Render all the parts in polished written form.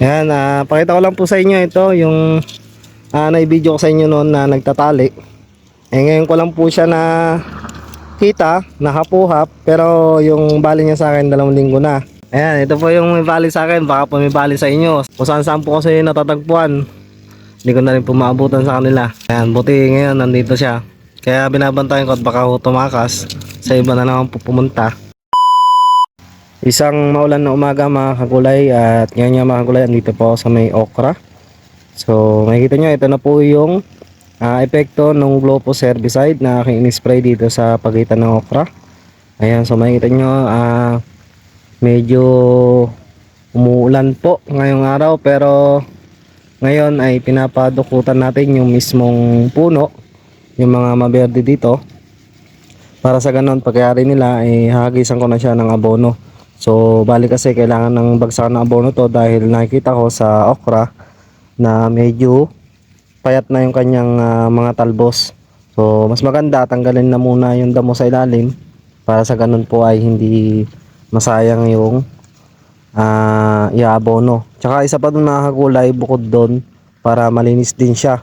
Ayan, pakita ko lang po sa inyo ito, yung na-video ko sa inyo noon na nagtatali. Ngayon ko lang po siya na kita, nahapuhap, pero yung bali niya sa akin 2 linggo na. Ayan, ito po yung may bali sa akin, baka po may bali sa inyo. Kung saan saan po kasi natatagpuan, hindi ko na rin po maabutan sa kanila. Ayan, buti ngayon nandito siya. Kaya binabantayan ko at baka ho tumakas, sa iba na naman po pumunta. Isang maulan na umaga mga kagulay, at ngayon nga mga kagulay, andito po ako sa may okra. So makikita nyo, ito na po yung epekto ng Glofos herbicide na aking in-spray dito sa pagitan ng okra. Ayan, so makikita nyo, medyo umuulan po ngayong araw, pero ngayon ay pinapadukutan natin yung mismong puno, yung mga maberde dito, para sa ganon pagkayari nila ay hahagisan ko na siya ng abono. So bali kasi kailangan ng bagsakan ng abono to, dahil nakikita ko sa okra na medyo payat na yung kanyang mga talbos. So mas maganda tanggalin na muna yung damo sa ilalim, para sa ganun po ay hindi masayang yung iabono. Tsaka isa pa dun mga kagulay, bukod doon, para malinis din siya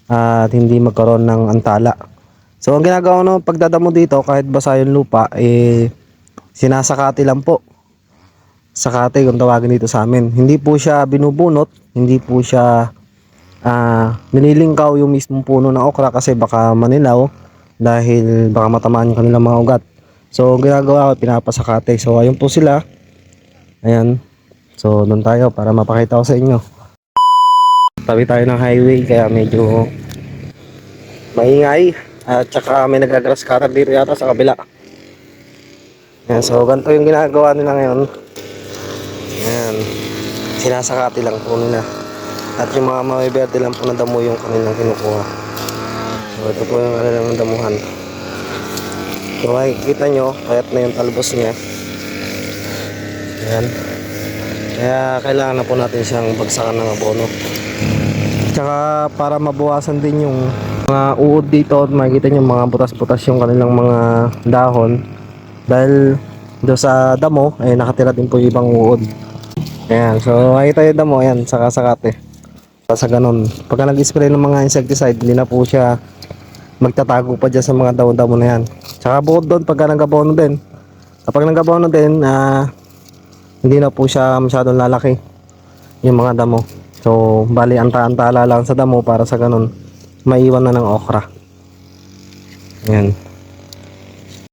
at hindi magkaroon ng antala. So ang ginagawa no pagdadamo dito, kahit basa yung lupa, sinasakati lang po. Sakate kung tawagin dito sa amin. Hindi po siya binubunot, hindi po siya nililingkaw yung mismong puno ng okra, kasi baka manilaw, dahil baka matamaan yung kanilang mga ugat. So ang ginagawa ko, pinapasakate. So ayun po sila. Ayan. So doon tayo para mapakita ko sa inyo. Tabi tayo ng highway, kaya medyo maingay. At saka may nagagrass cutter dito yata sa kabila. Ayan, so ganito yung ginagawa nila ngayon. Ayan, sinasakati lang po nila. At yung mga mabiberde lang po na damo yung kanilang kinukuha. So ito po yung kanilang damuhan. So makikita nyo, kayat na yung talbos niya. Ayan. Kaya kailangan na po natin siyang bagsakan ng abono. Tsaka para mabawasan din yung mga uod dito, makikita nyo mga butas-butas yung kanilang mga dahon, dahil do sa damo ay nakatira din po yung ibang uod. Ayan, so makikita yung damo, ayan, sakasakate. Sa ganun, pagka nag-spray ng mga insecticide, hindi na po siya magtatago pa dyan sa mga damo-damo na yan. Tsaka bukod doon, pagka nag-abono din, kapag nag-abono din, hindi na po siya masyadong lalaki yung mga damo. So bali anta-antala lang sa damo, para sa ganun maiwan na ng okra. Ayan.